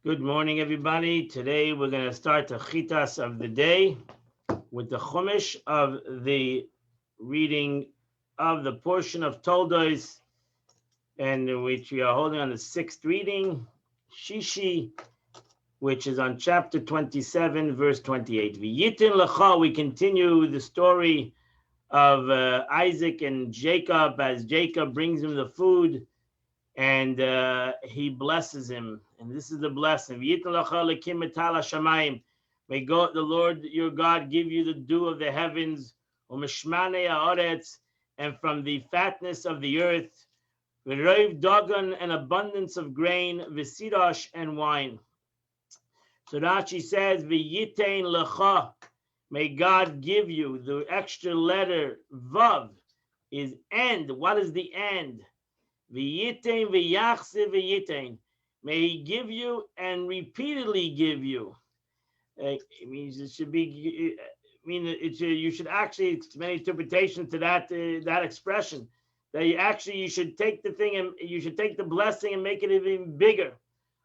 Good morning, everybody. Today we're going to start the chitas of the day with the chumash of the reading of the portion of Toldos, and which we are holding on the sixth reading, Shishi, which is on chapter 27, verse 28. V'yitin lecha, we continue the story of Isaac and Jacob as Jacob brings him the food. And he blesses him, and this is the blessing. May God, the Lord your God, give you the dew of the heavens, and from the fatness of the earth, and abundance of grain, v'sidash and wine. So Rashi says, "V'yitain lecha," may God give you. The extra letter vav is end. What is the end? V'yitain v'yachse v'yitain. May he give you and repeatedly give you. It means it should be. You should actually. It's many interpretations to that expression. That you should take the thing and you should take the blessing and make it even bigger.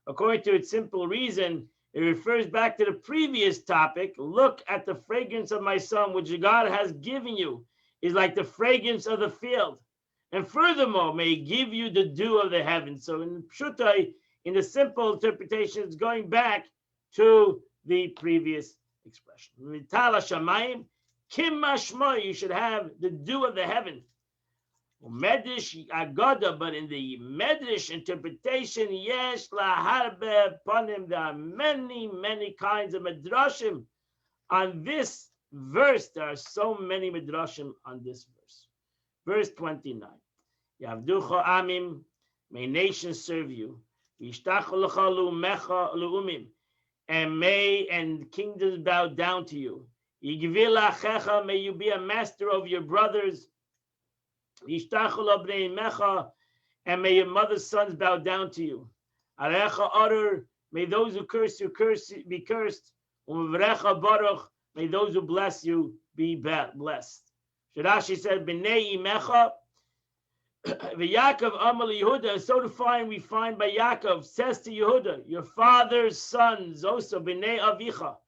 According to its simple reason, it refers back to the previous topic. Look at the fragrance of my son, which God has given you, is like the fragrance of the field. And furthermore, may he give you the dew of the heavens. So in Pshutai, in the simple interpretation, it's going back to the previous expression. Mitala shamayim, kim mashma, you should have the dew of the heavens. Medish agoda, but in the Medish interpretation, yesh laharbe panim, there are many kinds of midrashim on this verse. There are so many midrashim on this verse. Verse 29. Yavducha amim, may nations serve you. Yishtachu lecha lumecha luumim, and kingdoms bow down to you. Yigvil achecha, may you be a master of your brothers. Yishtachu labnei mecha, and may your mother's sons bow down to you. Arecha order, may those who curse you be cursed. Umevrecha baruch, may those who bless you be blessed. Rashi said, "B'nei imecha." Yaakov Amal Yehuda, so defined we find by Yaakov, says to Yehuda, your father's sons, also B'nei Avicha,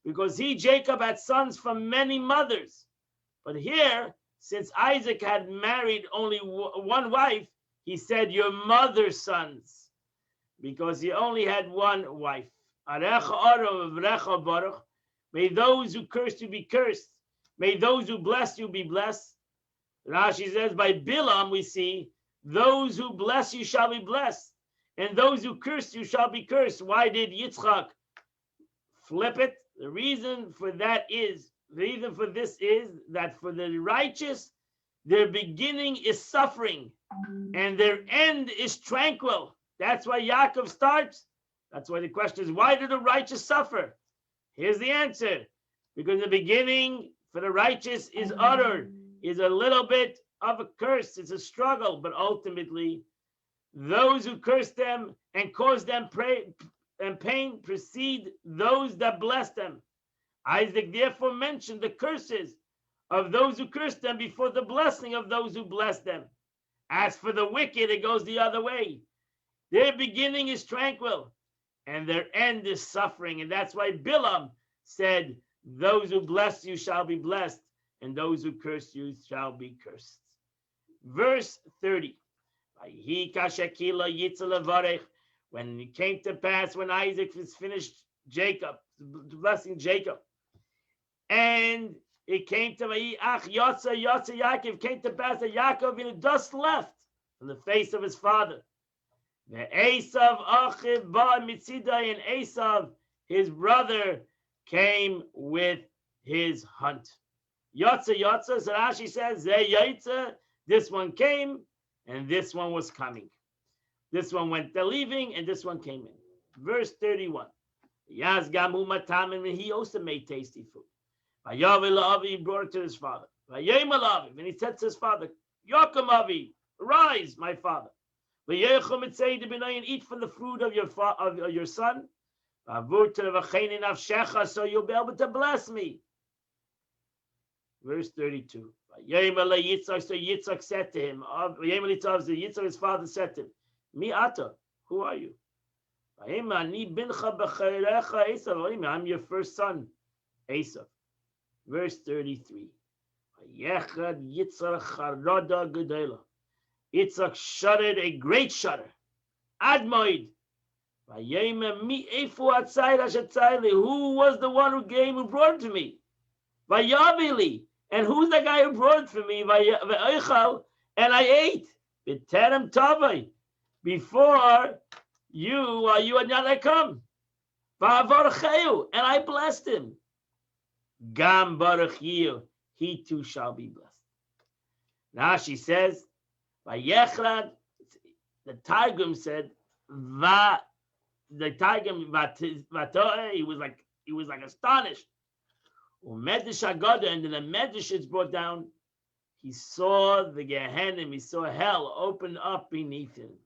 because he, Jacob, had sons from many mothers. But here, since Isaac had married only one wife, he said, your mother's sons, because he only had one wife. May those who curse you be cursed. May those who bless you be blessed. Rashi says, by Bilam we see, those who bless you shall be blessed, and those who curse you shall be cursed. Why did Yitzchak flip it? The reason for this is that for the righteous, their beginning is suffering, and their end is tranquil. That's why Yaakov starts. That's why the question is, why do the righteous suffer? Here's the answer. Because the beginning for the righteous is uttered, is a little bit of a curse. It's a struggle, but ultimately, those who curse them and cause them pain precede those that bless them. Isaac therefore mentioned the curses of those who curse them before the blessing of those who bless them. As for the wicked, it goes the other way. Their beginning is tranquil, and their end is suffering. And that's why Bilam said, those who bless you shall be blessed, and those who curse you shall be cursed. Verse 30. When it came to pass, when Isaac was finished blessing Jacob, and it came to Yaakov, came to pass that Yaakov in the dust left from the face of his father. The Esav Achiv ba Mitzidai, and Esav, his brother, came with his hunt. Yotza, so Rashi says, this one came, and this one was coming. This one went leaving, and this one came in. Verse 31. Yazgamu matamin, and he also made tasty food. He brought it to his father. And he said to his father, Yocham Avi, rise, my father. And eat from the food of your son. So you'll be able to bless me. Verse 32. So Yitzchak said to him, Yitzchak, his father said to him, Mi ata, who are you? I'm your first son, Esav. Verse 33. Yitzchak shuddered a great shudder. Admoid. Who was the one who brought it to me? Vayavili. And who's the guy who brought it for me? And I ate. B'terem tavai. Before you had not yet come. And I blessed him. Gam baruch yu. He too shall be blessed. Now she says, Vayechlad. The Targum said, Va. The Targum, he was like astonished. And then the Medrash is brought down. He saw the Gehenna, he saw hell open up beneath him.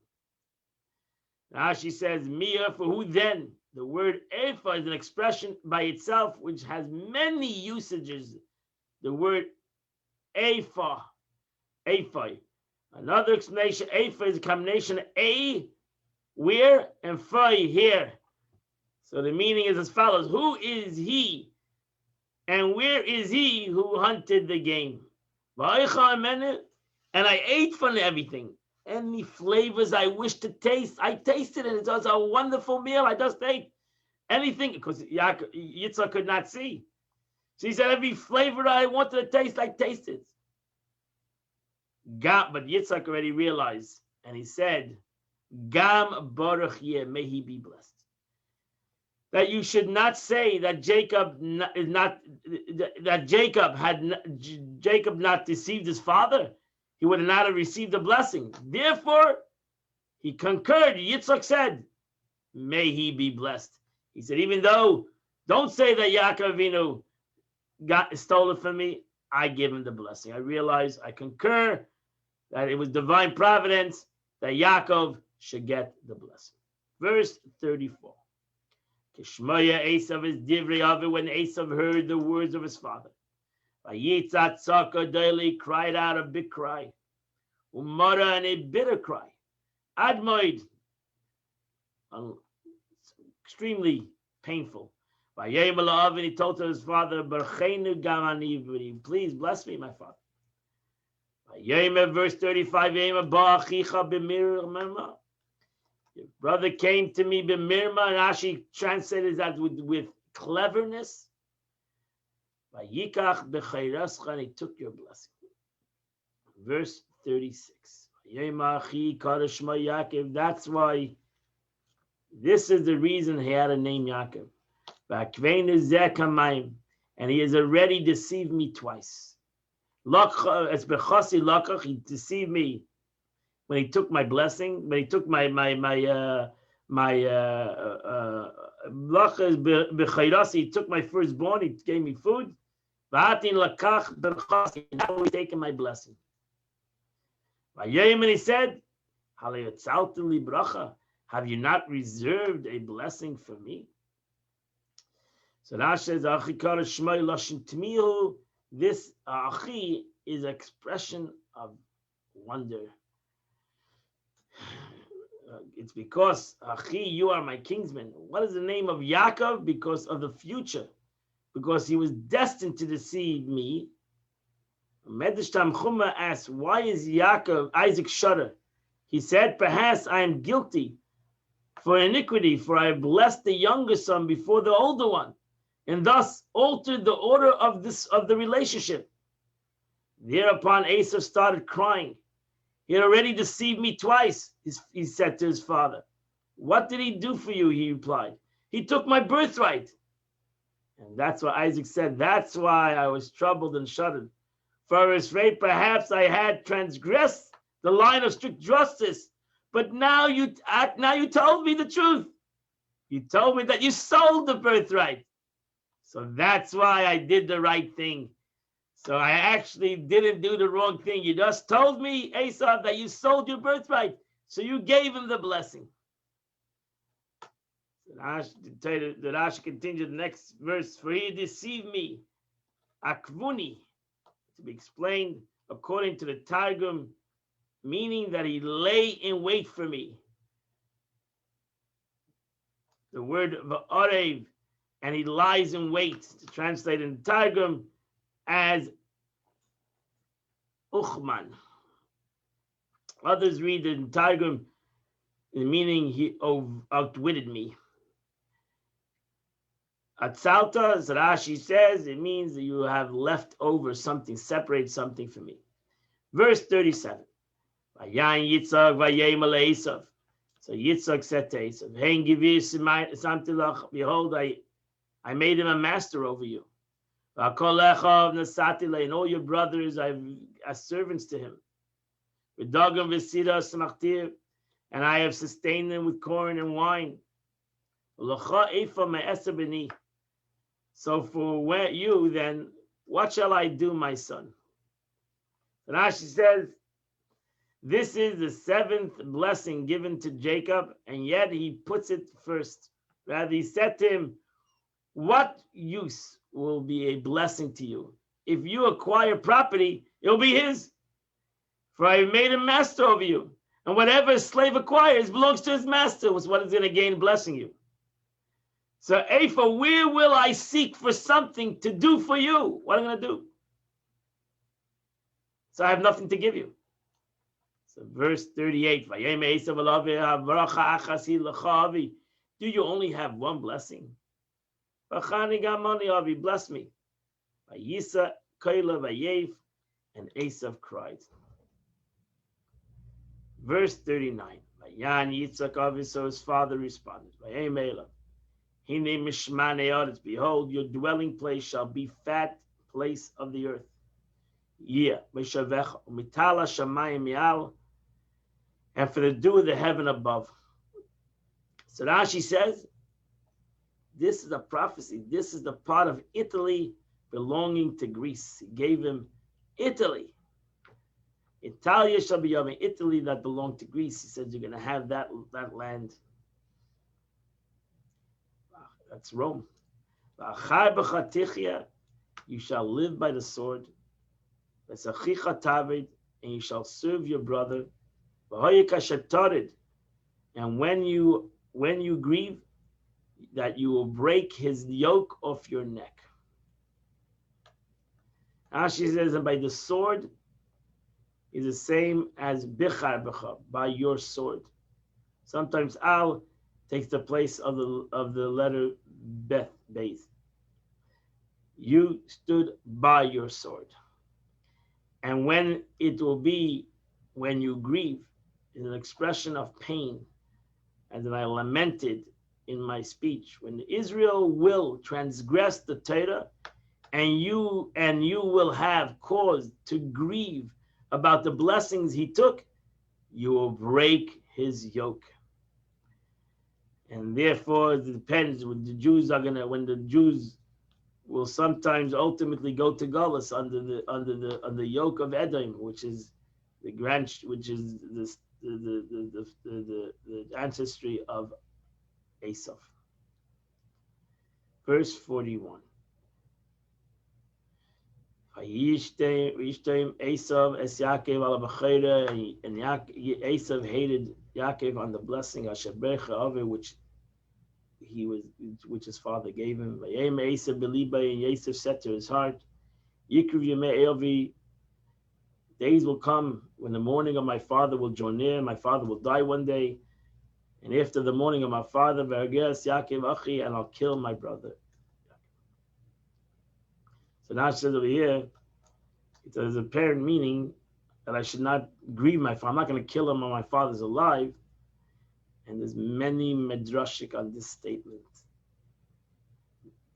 Now she says, Mia, for who then? The word Ephah is an expression by itself which has many usages. The word Ephah. Another explanation, Ephah is a combination of A, where, and Phai, here. So the meaning is as follows. Who is he? And where is he who hunted the game? And I ate from everything. Any flavors I wish to taste, I tasted it. It was a wonderful meal. I just ate anything because Yitzhak could not see. So he said, every flavor I wanted to taste, I tasted. But Yitzhak already realized, and he said, Gam Baruch Yeh, may he be blessed. That you should not say that Jacob not deceived his father. He would not have received the blessing. Therefore, he concurred. Yitzchak said, may he be blessed. He said, even though, don't say that Yaakov Avinu stole it from me, I give him the blessing. I realize, I concur that it was divine providence that Yaakov should get the blessing. Verse 34. Kishmaya Esav is divrei Avi, when Esav heard the words of his father. Vayitzat Tzaka daily cried out a big cry. Umara, and a bitter cry. Admoid, extremely painful. Vayem alav, and he told to his father, Barchenu gamani, please bless me, my father. Vayem, verse 35, Vayem ba'achicha b'mir mema. Your brother came to me b'mirma, and Rashi translated that with cleverness. Vayikach b'chayrascha, and he took your blessing. Verse 36. That's why, this is the reason he had a name Yaakov. And he has already deceived me twice. He deceived me when he took my blessing, when he took my he took my firstborn, he gave me food. Now he's taking my blessing. And he said, have you not reserved a blessing for me? So Rashi says, this achi is an expression of wonder. It's because achi, you are my kinsman. What is the name of Yaakov? Because of the future. Because he was destined to deceive me. Medrash Tanchuma asks, why is Isaac shudder? He said, perhaps I am guilty for iniquity, for I have blessed the younger son before the older one, and thus altered the order of the relationship. Thereupon Esau started crying. He had already deceived me twice, he said to his father. What did he do for you? He replied. He took my birthright. And that's why Isaac said, that's why I was troubled and shuddered. For I was afraid perhaps I had transgressed the line of strict justice. But now you told me the truth. You told me that you sold the birthright. So that's why I did the right thing. So I actually didn't do the wrong thing. You just told me, Esau, that you sold your birthright. So you gave him the blessing. The Rashi continued the next verse. For he deceived me. Akvuni. To be explained according to the Targum, meaning that he lay in wait for me. The word va'arev, and he lies in wait, to translate in Targum as uchman. Others read in Targum, meaning he outwitted me. Atzalta, as Rashi says, it means that you have left over something, separate something from me. Verse 37. Vayan Yitzhak vayem al Esav. So Yitzhak said to Esav, Hein givir samtilach, behold, I made him a master over you. V'akol lecha nasati le, and all your brothers I've as servants to him. V'dagam v'sida smachtir, and I have sustained them with corn and wine. L'cha efa me'esa b'ni. So for you, then, what shall I do, my son? Rashi says, this is the seventh blessing given to Jacob, and yet he puts it first. Rather, he said to him, what use will be a blessing to you? If you acquire property, it'll be his. For I made him master over you. And whatever a slave acquires belongs to his master, was what is going to gain blessing you. So, Ephah, where will I seek for something to do for you? What am I going to do? So I have nothing to give you. So verse 38, do you only have one blessing? Bless me. And Esav cried. Verse 39, so his father responded, behold, your dwelling place shall be fat place of the earth. And for the dew of the heaven above. So Rashi says, this is a prophecy. This is the part of Italy belonging to Greece. He gave him Italy. Italia shall be of Italy that belonged to Greece. He said, you're going to have that land. That's Rome. You shall live by the sword. And you shall serve your brother. And when you grieve, that you will break his yoke off your neck. Ashi says, and by the sword is the same as bichar b'cha, by your sword. Sometimes al takes the place of the letter beth, base. You stood by your sword. And when it will be, when you grieve, is an expression of pain, and then I lamented in my speech. When Israel will transgress the Torah, and you will have cause to grieve about the blessings he took, you will break his yoke. And therefore, it depends when the Jews will sometimes ultimately go to Galus under the yoke of Edom, which is the ancestry of Esav. Verse 41. Esav es Yaakov ala b'chayra, and Esav hated Yaakov on the blessing which his father gave him. And Esav said to his heart, days will come when the mourning of my father will draw near. My father will die one day, and after the mourning of my father, and I'll kill my brother. So now it says over here, there's apparent meaning that I should not grieve my father. I'm not going to kill him when my father's alive. And there's many medrashik on this statement.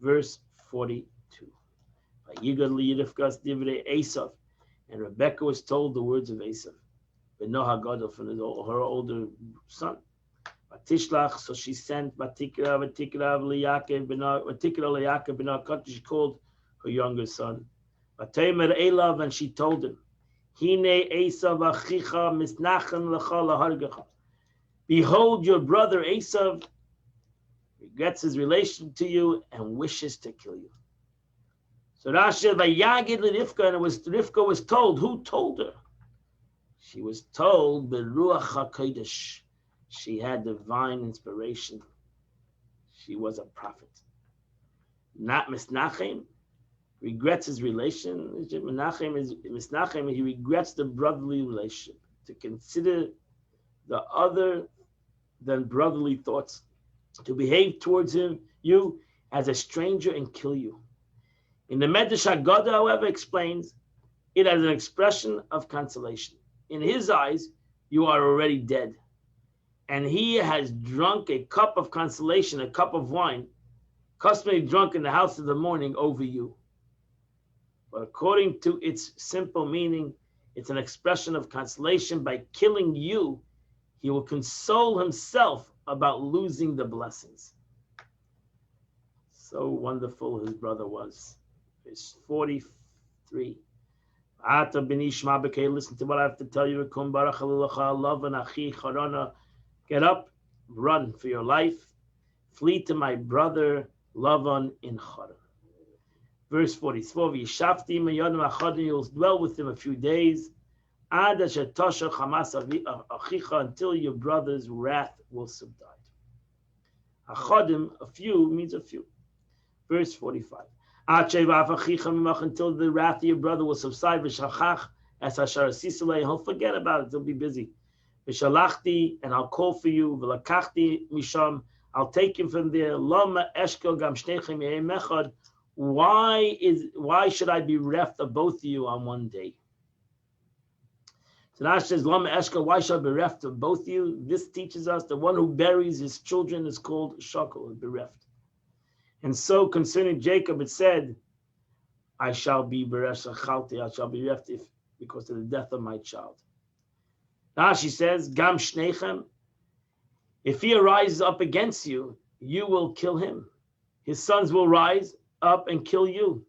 Verse 42. And Rebecca was told the words of Esav, Benoha Gadol, from her older son. So she sent Vatikra Leyaakov, she called her younger son. And she told him, Hine Esav achicha misnachen lecha lahargecha. Behold, your brother Esav regrets his relation to you and wishes to kill you. So Rashi vayagid leRivka, and Rivka was told. Who told her? She was told Beruach HaKodesh. She had divine inspiration. she was a prophet. Not Misnachem regrets his relationship. Misnachem, he regrets the brotherly relationship, to consider the other than brotherly thoughts, to behave towards you as a stranger and kill you. In the Medrash Haggadah, however, explains it as an expression of consolation. In his eyes, you are already dead, and he has drunk a cup of consolation, a cup of wine, customarily drunk in the house of the morning over you. But according to its simple meaning, it's an expression of consolation. By killing you, he will console himself about losing the blessings. So wonderful his brother was. Verse 43. Listen to what I have to tell you. Get up, run for your life, flee to my brother Lavan in Haran. Verse 44. You'll dwell with him a few days, until your brother's wrath will subside. Achadim, a few, means a few. Verse 45. Until the wrath of your brother will subside, he'll forget about it, he'll be busy. And I'll call for you, I'll take him from there. Why should I be bereft of both of you on one day? So Rashi says, Lama Eshka, why should I be bereft of both of you? This teaches us the one who buries his children is called shakal, bereft. And so concerning Jacob, it said, I shall be bereft, I shall be bereft because of the death of my child. Rashi says, Gam Shnechem, if he arises up against you, you will kill him. His sons will rise up and kill you.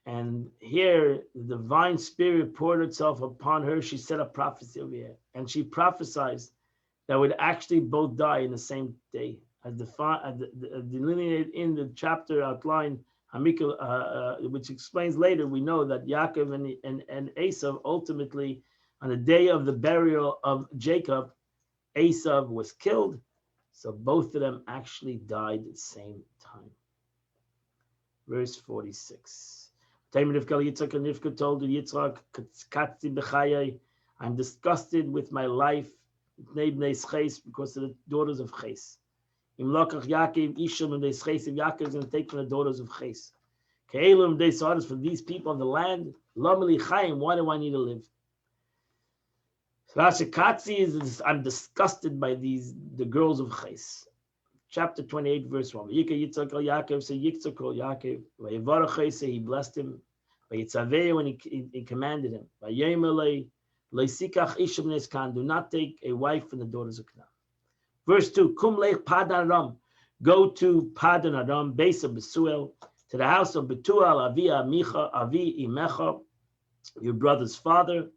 And here, the divine spirit poured itself upon her. She said a prophecy over here. And she prophesied that would actually both die in the same day. As delineated in the chapter outline, which explains later, we know that Yaakov and Esav ultimately, on the day of the burial of Jacob, Esav was killed. So both of them actually died at the same time. Verse 46. Yitzchak told Yitzchak, I'm disgusted with my life because of the daughters of Ches. If Yaakov is going to take from the daughters of Ches. For these people of the land, why do I need to live? Rashi is, I'm disgusted by the girls of Ches. Chapter 28, verse 1. Yitzchak Yaakov, so Yitzchak called Yaakov. He blessed him. When he commanded him. Do not take a wife from the daughters of Canaan. Verse 2. Kum lech Padan Aram. Go to Padan Aram, base of Besuel, to the house of Betuel, Avi Imecha, your brother's father.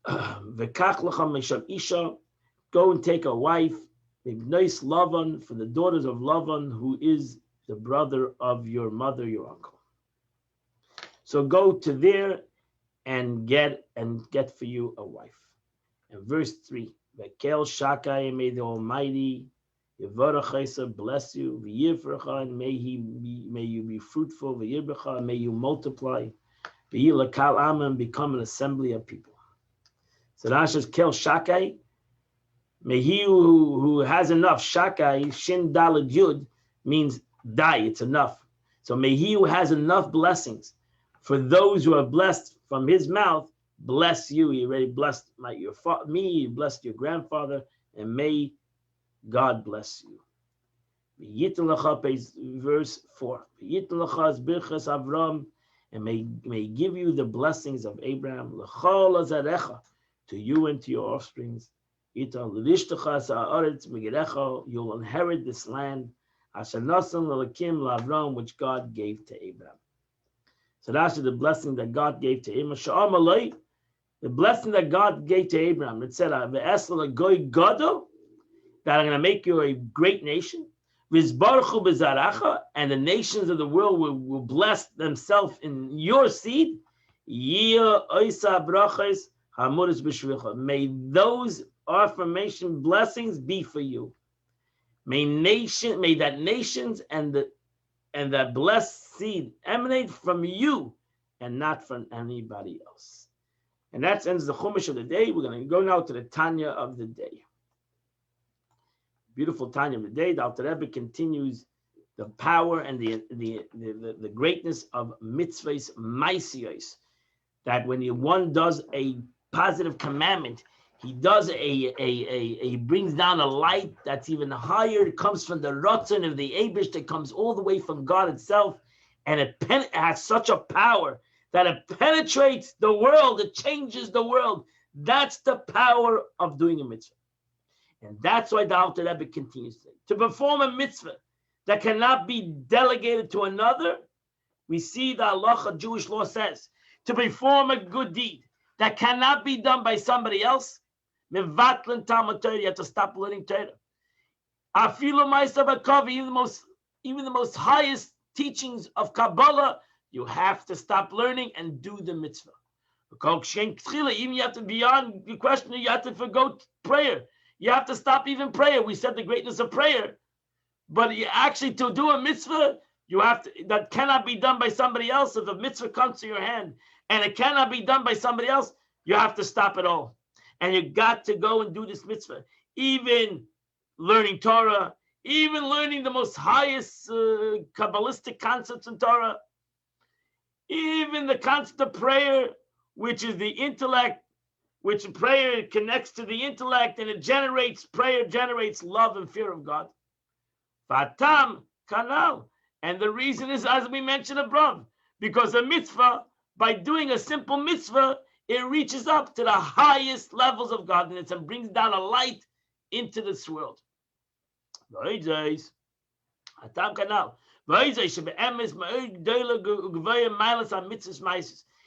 V'kach lecha meshav isha. Go and take a wife. Nice Lavan, from the daughters of Lavan, who is the brother of your mother, your uncle. So go to there and get for you a wife. And verse 3, V'kel Shakai, may the Almighty Yevarachesa bless you, V'yivracha, and may you be fruitful, V'yirbracha, may you multiply, V'yilakal Am, become an assembly of people. So Rashi says, Kel Shakai, may he who has enough, Shakai, Shin Dalad Yud, means die, it's enough. So may he who has enough blessings, for those who are blessed from his mouth, bless you. He already blessed me, he blessed your grandfather, and may God bless you. Verse 4. And may give you the blessings of Abraham, to you and to your offsprings. You'll inherit this land, which God gave to Abraham. So that's the blessing that God gave to Abraham. The blessing that God gave to Abraham. It said, that I'm going to make you a great nation. And the nations of the world will bless themselves in your seed. May those affirmation blessings be for you. May that nations and that blessed seed emanate from you and not from anybody else. And that ends the Chumash of the day. We're going to go now to the Tanya of the day. Beautiful Tanya of the day. The Alter Rebbe continues the power and the greatness of mitzvahs, maisiyos, that when one does a positive commandment, he does he brings down a light that's even higher. It comes from the Ratzon of the Eibush that comes all the way from God itself, and it has such a power that it penetrates the world. It changes the world. That's the power of doing a mitzvah, and that's why the Alter Rebbe continues to perform a mitzvah that cannot be delegated to another. We see the halacha Jewish law says to perform a good deed that cannot be done by somebody else. Mevatlan Talmud Torah, you have to stop learning Torah. Afilu Ma'aser B'Kov, even the most highest teachings of Kabbalah, you have to stop learning and do the mitzvah. Even you have to beyond the question, you have to forgo prayer. You have to stop even prayer. We said the greatness of prayer, but you actually to do a mitzvah, you have to, that cannot be done by somebody else. If a mitzvah comes to your hand and it cannot be done by somebody else, you have to stop it all. And you got to go and do this mitzvah. Even learning Torah, even learning the most highest Kabbalistic concepts in Torah, even the concept of prayer, which is the intellect, which prayer connects to the intellect, and prayer generates love and fear of God. Fatam kanal. And the reason is, as we mentioned above, because a mitzvah, by doing a simple mitzvah, it reaches up to the highest levels of godliness and brings down a light into this world.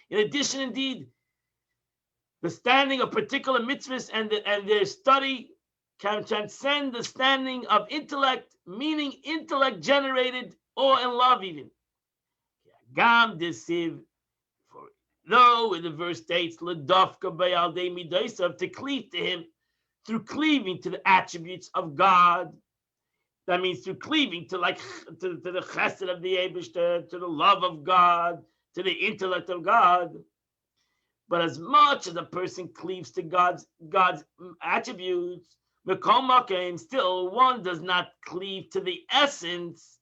In addition, indeed, the standing of particular mitzvahs and their study can transcend the standing of intellect, meaning intellect generated awe and love even. Gam desiv. Though in the verse states, L'dafka b'yaldei midaisav, to cleave to him through cleaving to the attributes of God. That means through cleaving to the chesed of the Eibush, to the love of God, to the intellect of God. But as much as a person cleaves to God's attributes, still one does not cleave to the essence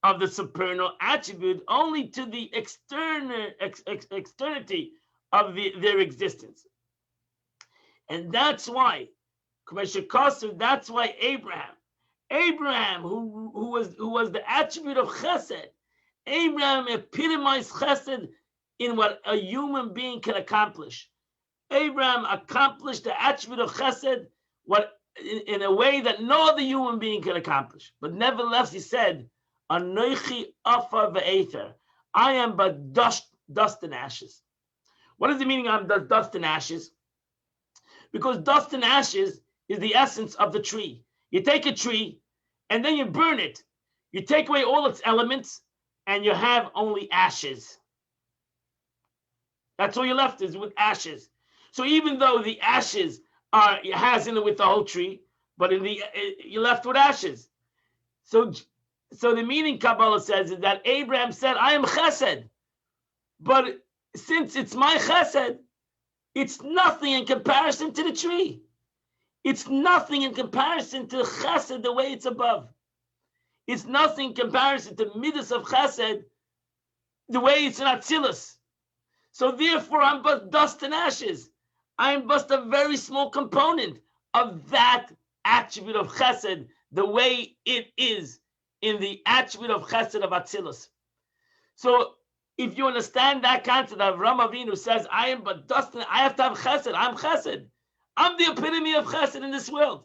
of the supernal attribute, only to the externity of their existence. And that's why, that's why Abraham, who was the attribute of chesed, Abraham epitomized chesed in what a human being can accomplish. Abraham accomplished the attribute of chesed in a way that no other human being can accomplish. But nevertheless, he said, Anochi afar ve'ether, I am but dust and ashes. What is the meaning of dust and ashes? Because dust and ashes is the essence of the tree. You take a tree and then you burn it. You take away all its elements and you have only ashes. That's all you're left is with ashes. So even though the ashes has in it with the whole tree, but you're left with ashes. So the meaning Kabbalah says is that Abraham said, I am chesed. But since it's my chesed, it's nothing in comparison to the tree. It's nothing in comparison to chesed, the way it's above. It's nothing in comparison to midas of chesed, the way it's in Atzilus. So therefore, I'm but dust and ashes. I'm but a very small component of that attribute of chesed, the way it is in the attribute of chesed of Atzilus. So if you understand that concept of Ram Avinu says, I am but dust, and I have to have chesed, I'm chesed. I'm the epitome of chesed in this world.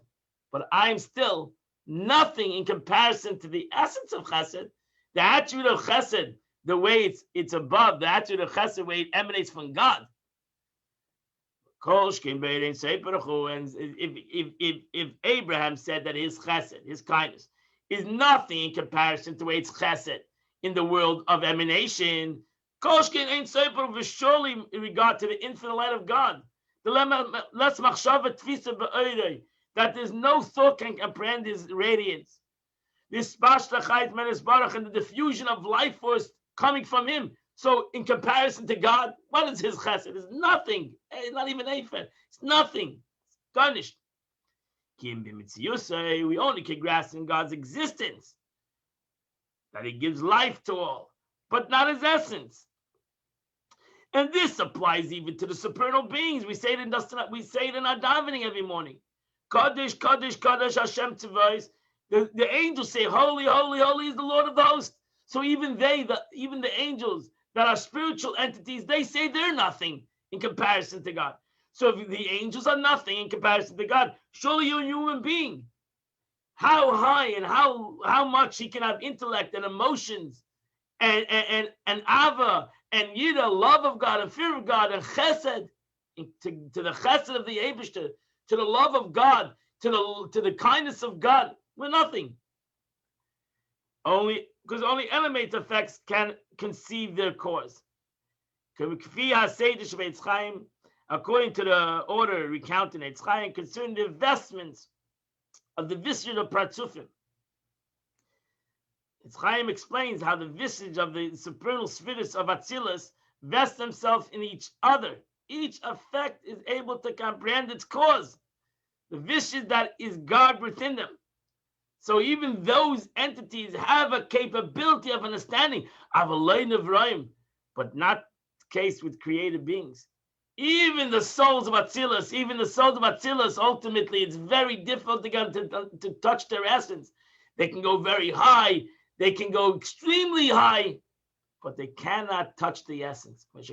But I'm still nothing in comparison to the essence of chesed, the attribute of chesed, the way it's above, the attribute of chesed, the way it emanates from God. And if Abraham said that his chesed, his kindness, is nothing in comparison to the way it's chesed in the world of emanation, surely in regard to the infinite light of God, the that there's no thought can comprehend his radiance. This Bashlachait Menes Baruch and the diffusion of life force coming from him. So in comparison to God, what is his chesed? It's nothing. It's not even Eifer. It's nothing. It's garnished. We only can grasp in God's existence, that he gives life to all, but not his essence. And this applies even to the supernal beings. We say it in our davening every morning. Kadosh, Kadosh, Kadosh, Hashem Tzavos. The angels say, holy, holy, holy is the Lord of the host. So even even the angels that are spiritual entities, they say they're nothing in comparison to God. So if the angels are nothing in comparison to God, surely you're a human being. How high and how much he can have intellect and emotions and ava and yida, love of God and fear of God and chesed, to the chesed of the Eibishter, to the love of God, to the kindness of God. We're nothing. Because only animate effects can conceive their cause. According to the order recounted in Eitz Chaim concerning the vestments of the visage of Partzufim. Eitz Chaim explains how the visage of the supernal spheres of Atzilus vest themselves in each other. Each effect is able to comprehend its cause, the visage that is God within them. So even those entities have a capability of understanding of a line of Rome, but not the case with created beings. Even the souls of Atzilus, ultimately, it's very difficult to touch their essence. They can go very high, they can go extremely high, but they cannot touch the essence. As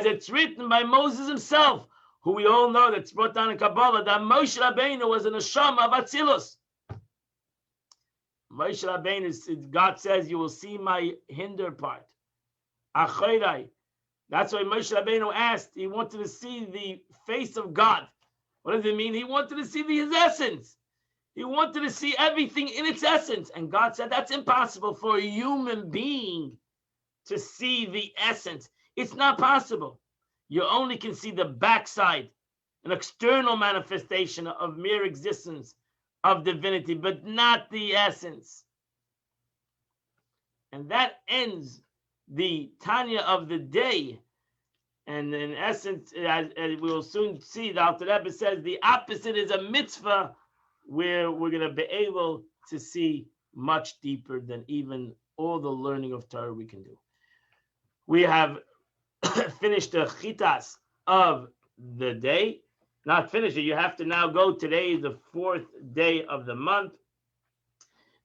it's written by Moses himself, who we all know that's brought down in Kabbalah, that Moshe Rabbeinu was an Neshama of Atzilus. Moshe Rabbeinu, God says, you will see my hinder part. Achayrai. That's why Moshe Rabbeinu asked, he wanted to see the face of God. What does it mean? He wanted to see his essence. He wanted to see everything in its essence. And God said, that's impossible for a human being to see the essence. It's not possible. You only can see the backside, an external manifestation of mere existence of divinity, but not the essence. And that ends the Tanya of the day. And in essence, as we will soon see, the Alter Rebbe says the opposite is a mitzvah, where we're going to be able to see much deeper than even all the learning of Torah we can do. We have finished the chitas of the day. Not finished it. You have to now go. Today is the 4th day of the month.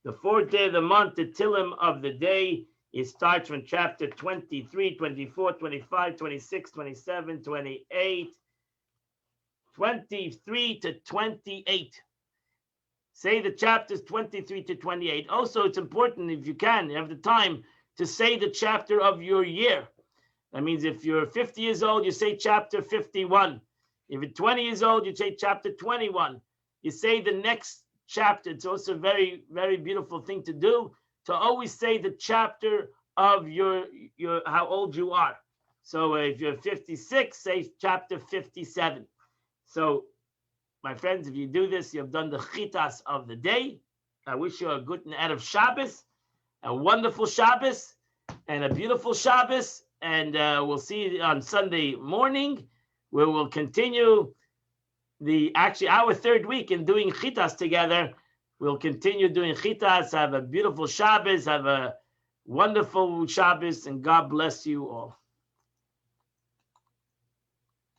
The 4th day of the month, the Tillim of the day, it starts from chapter 23, 24, 25, 26, 27, 28, 23 to 28. Say the chapters 23 to 28. Also, it's important, if you can, you have the time, to say the chapter of your year. That means if you're 50 years old, you say chapter 51. If you're 20 years old, you say chapter 21. You say the next chapter. It's also a very, very beautiful thing to do, to always say the chapter of your how old you are. So if you're 56, say chapter 57. So, my friends, if you do this, you have done the chitas of the day. I wish you a good Erev Shabbos, a wonderful Shabbos, and a beautiful Shabbos. And we'll see you on Sunday morning, where we'll continue our 3rd week in doing chitas together. We'll continue doing chitas. Have a beautiful Shabbos. Have a wonderful Shabbos, and God bless you all.